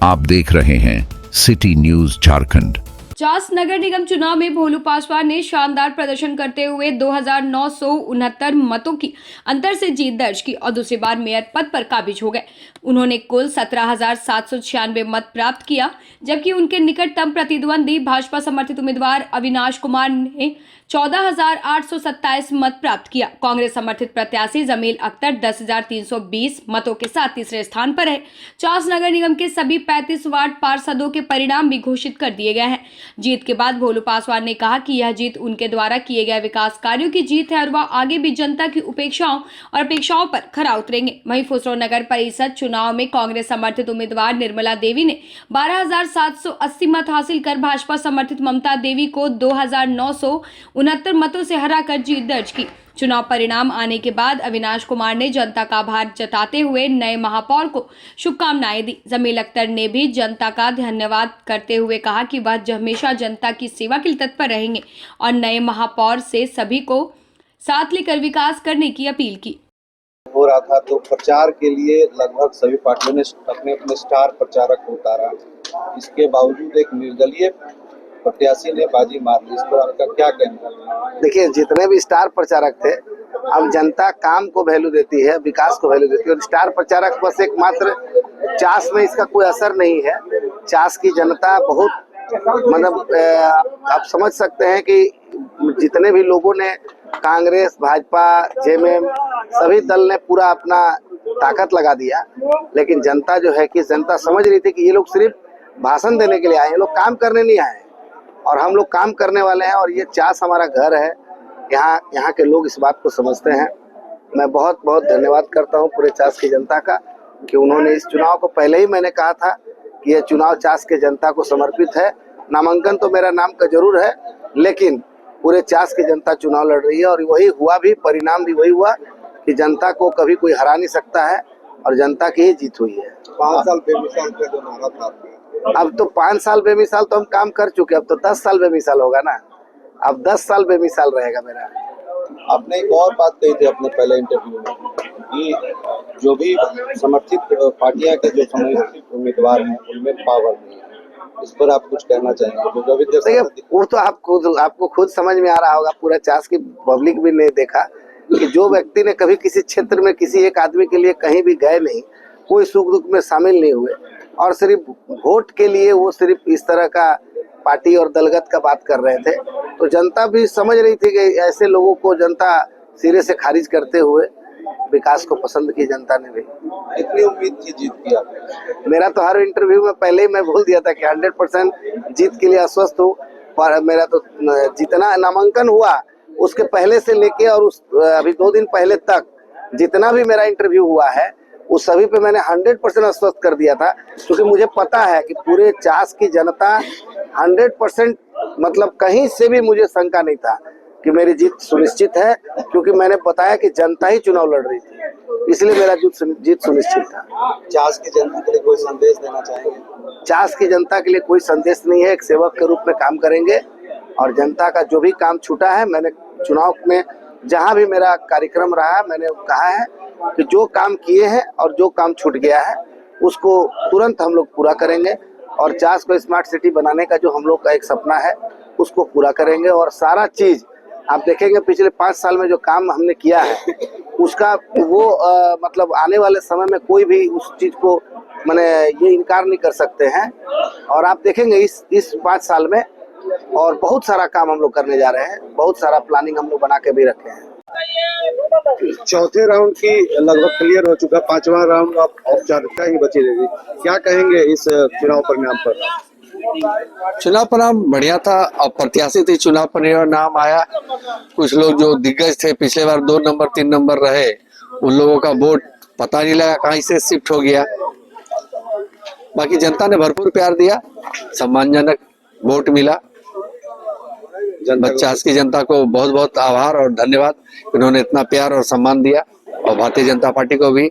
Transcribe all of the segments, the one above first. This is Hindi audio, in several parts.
आप देख रहे हैं सिटी न्यूज झारखंड। चास नगर निगम चुनाव में भोलू पासवान ने शानदार प्रदर्शन करते हुए 2969 मतों की अंतर से जीत दर्ज की और दूसरी बार मेयर पद पर काबिज हो गए। उन्होंने कुल 17,796 मत प्राप्त किया, जबकि उनके निकटतम प्रतिद्वंदी भाजपा समर्थित उम्मीदवार अविनाश कुमार ने 14,827 मत प्राप्त किया। कांग्रेस समर्थित प्रत्याशी जमील अख्तर 10,320 मतों के साथ तीसरे स्थान पर है। चास नगर निगम के सभी 35 वार्ड पार्षदों के परिणाम भी घोषित कर दिए गए हैं। जीत के बाद भोलू पासवान ने कहा कि यह जीत उनके द्वारा किए गए विकास कार्यों की जीत है और वह आगे भी जनता की उपेक्षाओं और अपेक्षाओं पर खरा उतरेंगे। वहीं फुसरो नगर परिषद चुनाव में कांग्रेस समर्थित उम्मीदवार निर्मला देवी ने 12,780 मत हासिल कर भाजपा समर्थित ममता देवी को 2,969 मतों से हराकर जीत दर्ज की। चुनाव परिणाम आने के बाद अविनाश कुमार ने जनता का आभार जताते हुए नए महापौर को शुभकामनाएं दी। जमील अख्तर ने भी जनता का धन्यवाद करते हुए कहा कि वह हमेशा जनता की सेवा के लिए तत्पर रहेंगे और नए महापौर से सभी को साथ लेकर विकास करने की अपील की। हो रहा था तो प्रचार के लिए लगभग सभी पार्टियों ने अपने अपने स्टार प्रचारक उतारा। इसके बावजूद एक निर्दलीय प्रत्याशी ने बाजी मार ली। इस पर आपका क्या कहना है? देखिए, जितने भी स्टार प्रचारक थे, अब जनता काम को वैल्यू देती है, विकास को वैल्यू देती है और स्टार प्रचारक बस एक मात्र चास में इसका कोई असर नहीं है। चास की जनता बहुत मतलब आप समझ सकते हैं कि जितने भी लोगों ने कांग्रेस, भाजपा, जेएमएम सभी दल ने पूरा अपना ताकत लगा दिया, लेकिन जनता जो है कि जनता समझ रही थी कि ये लोग सिर्फ भाषण देने के लिए आए, ये लोग काम करने नहीं आए और हम लोग काम करने वाले हैं और ये चास हमारा घर है। यहाँ के लोग इस बात को समझते हैं। मैं बहुत बहुत धन्यवाद करता हूँ पूरे चास की जनता का कि उन्होंने इस चुनाव को, पहले ही मैंने कहा था कि यह चुनाव चास के जनता को समर्पित है। नामांकन तो मेरा नाम का जरूर है, लेकिन पूरे चास की जनता चुनाव लड़ रही है और वही हुआ भी, परिणाम भी वही हुआ कि जनता को कभी कोई हरा नहीं सकता है और जनता की ही जीत हुई है। 5 साल बेमिसाल का जो नारा था, अब तो 5 साल बेमिसाल तो हम काम कर चुके, अब तो 10 साल बेमिसाल होगा ना। अब 10 साल बेमिसाल रहेगा मेरा। आपने एक और बात कही थी अपने पहले इंटरव्यू में कि जो भी समर्थित पार्टियां के जो समर्थित उम्मीदवार हैं उनमें पावर नहीं है। इस पर आप कुछ कहना चाहेंगे? जो अभी देखिए, वो तो आपको खुद समझ में आ रहा होगा। पूरा चास की पब्लिक भी ने देखा कि जो व्यक्ति ने कभी किसी क्षेत्र में किसी एक आदमी के लिए कहीं भी गए नहीं, कोई सुख दुख में शामिल नहीं हुए और सिर्फ वोट के लिए वो सिर्फ इस तरह का पार्टी और दलगत का बात कर रहे थे, तो जनता भी समझ रही थी कि ऐसे लोगों को जनता सिरे से खारिज करते हुए विकास को पसंद की जनता ने भी। कितनी उम्मीद की जीत की आपने? मेरा तो हर इंटरव्यू में पहले ही मैं बोल दिया था कि 100% जीत के लिए आश्वस्त हूँ। पर मेरा तो जितना नामांकन हुआ उसके पहले से लेके और अभी 2 दिन पहले तक जितना भी मेरा इंटरव्यू हुआ है उस सभी पे मैंने 100% आश्वस्त कर दिया था, क्योंकि मुझे पता है कि पूरे चास की जनता 100% मतलब कहीं से भी मुझे शंका नहीं था कि मेरी जीत सुनिश्चित है, क्योंकि मैंने बताया कि जनता ही चुनाव लड़ रही थी, इसलिए मेरा जीत सुनिश्चित था। चास की जनता के लिए कोई संदेश देना चाहेंगे? चास की जनता के लिए कोई संदेश नहीं है। एक सेवक के रूप में काम करेंगे और जनता का जो भी काम छूटा है, मैंने चुनाव में जहां भी मेरा कार्यक्रम रहा मैंने कहा है कि जो काम किए हैं और जो काम छूट गया है उसको तुरंत हम लोग पूरा करेंगे और चास को स्मार्ट सिटी बनाने का जो हम लोग का एक सपना है उसको पूरा करेंगे। और सारा चीज आप देखेंगे पिछले 5 साल में जो काम हमने किया है उसका वो मतलब आने वाले समय में कोई भी उस चीज को माने ये इनकार नहीं कर सकते हैं। और आप देखेंगे इस 5 साल में और बहुत सारा काम हम लोग करने जा रहे हैं, बहुत सारा प्लानिंग हम लोग बना के भी रखे हैं। चौथे राउंड की लगभग क्लियर हो चुका, 5वां राउंड अब औपचारिकता ही बची रहेगी। क्या कहेंगे इस चुनाव परिणाम पर? चुनाव परिणाम बढ़िया था। अप्रत्याशित ही चुनाव परिणाम आया। कुछ लोग जो दिग्गज थे, पिछले बार 2 नंबर 3 नंबर रहे, उन लोगों का वोट पता नहीं लगा कहीं से शिफ्ट हो गया। बाकी जनता ने भरपूर प्यार दिया, सम्मानजनक वोट मिला। चास की जनता को बहुत बहुत आभार और धन्यवाद, इन्होंने इतना प्यार और सम्मान दिया, और भारतीय जनता पार्टी को भी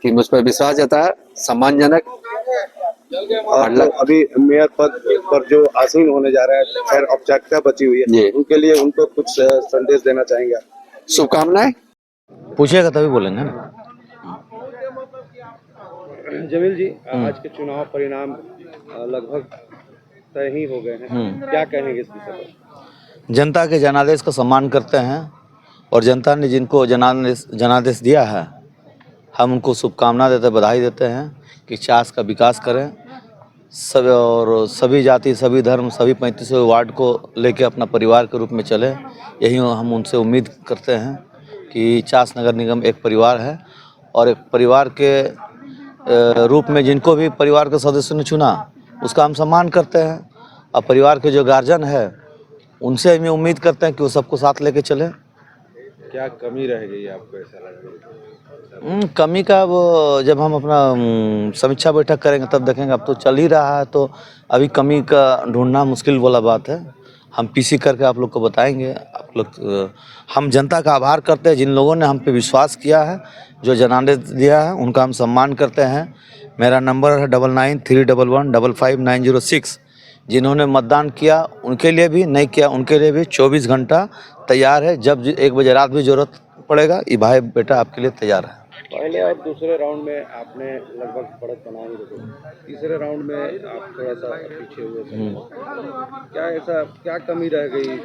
कि मुझ पर विश्वास जताया, सम्मानजनक। और अभी मेयर पद पर जो आसीन होने जा रहे हैं, खैर औपचारिकता बची हुई है, उनके लिए उनको कुछ संदेश देना चाहेंगे? शुभकामनाएं। पूछिएगा तभी बोलेंगे ना। जमील जी, आज के चुनाव परिणाम लगभग तय ही हो गए हैं, क्या कहेंगे इस विषय पर? जनता के जनादेश का सम्मान करते हैं और जनता ने जिनको जनादेश दिया है, हम उनको शुभकामना देते, बधाई देते हैं कि चास का विकास करें सब, और सभी जाति, सभी धर्म, सभी 35 वार्ड को लेकर अपना परिवार के रूप में चले। यही हम उनसे उम्मीद करते हैं कि चास नगर निगम एक परिवार है और एक परिवार के रूप में जिनको भी परिवार के सदस्यों ने चुना उसका हम सम्मान करते हैं। और परिवार के जो गार्जियन है उनसे हम उम्मीद करते हैं कि वो सबको साथ लेके चले। क्या कमी रह गई आपको ऐसा लग रहा है? कमी का वो जब हम अपना समीक्षा बैठक करेंगे तब देखेंगे। अब तो चल ही रहा है तो अभी कमी का ढूंढना मुश्किल वाला बात है। हम पीसी करके आप लोग को बताएंगे। आप लोग, हम जनता का आभार करते हैं जिन लोगों ने हम पे विश्वास किया है, जो जनादेश दिया है उनका हम सम्मान करते हैं। मेरा नंबर है 9931115596। जिन्होंने मतदान किया उनके लिए भी, नहीं किया उनके लिए भी 24 घंटा तैयार है। जब 1 बजे रात भी जरूरत पड़ेगा, ये भाई बेटा आपके लिए तैयार है। पहले और दूसरे राउंड में आपने लगभग बढ़त बना ही रखी, तीसरे राउंड में आप थोड़ा सा पीछे हुए थे। क्या ऐसा क्या कमी रह गई?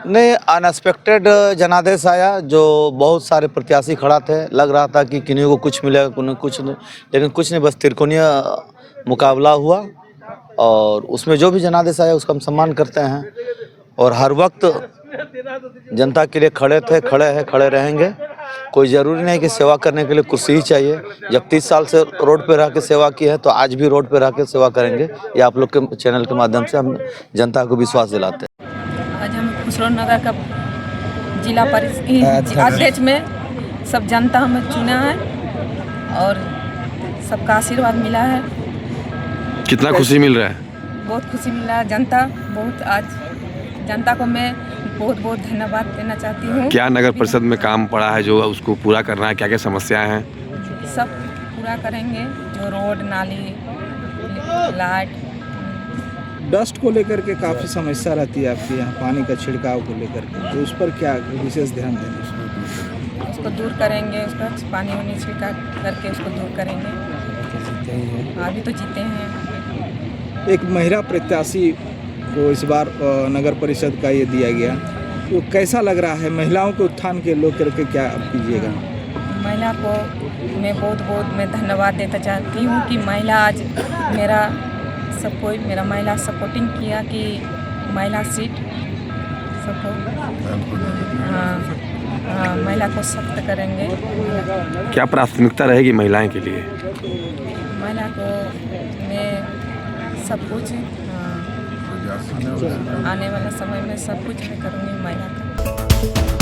नहीं, अनएक्सपेक्टेड जनादेश आया जो बहुत सारे प्रत्याशी खड़ा थे। लग रहा था कि किन्हीं को कुछ मिलेगा, किन्हीं कुछ नहीं, लेकिन कुछ नहीं, बस त्रिकोणीय मुकाबला हुआ और उसमें जो भी जनादेश आया उसका हम सम्मान करते हैं और हर वक्त जनता के लिए खड़े थे, खड़े हैं, खड़े रहेंगे। कोई ज़रूरी नहीं कि सेवा करने के लिए कुर्सी ही चाहिए। जब 30 साल से रोड पे रह के सेवा की है तो आज भी रोड पे रह के सेवा करेंगे। ये आप लोग के चैनल के माध्यम से हम जनता को विश्वास दिलाते हैं। आज हम खुसरो नगर का जिला परिषद अध्यक्ष में सब जनता हमें चुना है और सबका आशीर्वाद मिला है। कितना खुशी मिल रहा है? बहुत खुशी मिल रहा है। जनता बहुत, आज जनता को मैं बहुत बहुत धन्यवाद देना चाहती हूँ। क्या नगर परिषद में काम पड़ा है जो उसको पूरा करना है? क्या क्या समस्याएं हैं? सब पूरा करेंगे, जो रोड, नाली, लाइट। डस्ट को लेकर के काफ़ी समस्या रहती है आपके यहाँ, पानी का छिड़काव को लेकर के, तो उस पर क्या विशेष ध्यान देंगे? उसको दूर करेंगे, उसका पानी वानी छिड़का करके उसको दूर करेंगे। अभी तो जीते हैं। एक महिला प्रत्याशी को इस बार नगर परिषद का ये दिया गया, तो कैसा लग रहा है? महिलाओं के उत्थान के लोग करके क्या आप कीजिएगा? महिला को मैं बहुत बहुत मैं धन्यवाद देना चाहती हूँ कि महिला आज मेरा सब कोई मेरा महिला सपोर्टिंग किया कि महिला सीट सबको, हाँ, महिला को सख्त करेंगे। क्या प्राथमिकता रहेगी महिलाएं के लिए? महिला को मैं सब कुछ, आने वाला समय में सब कुछ मैं करूँगी महिला का।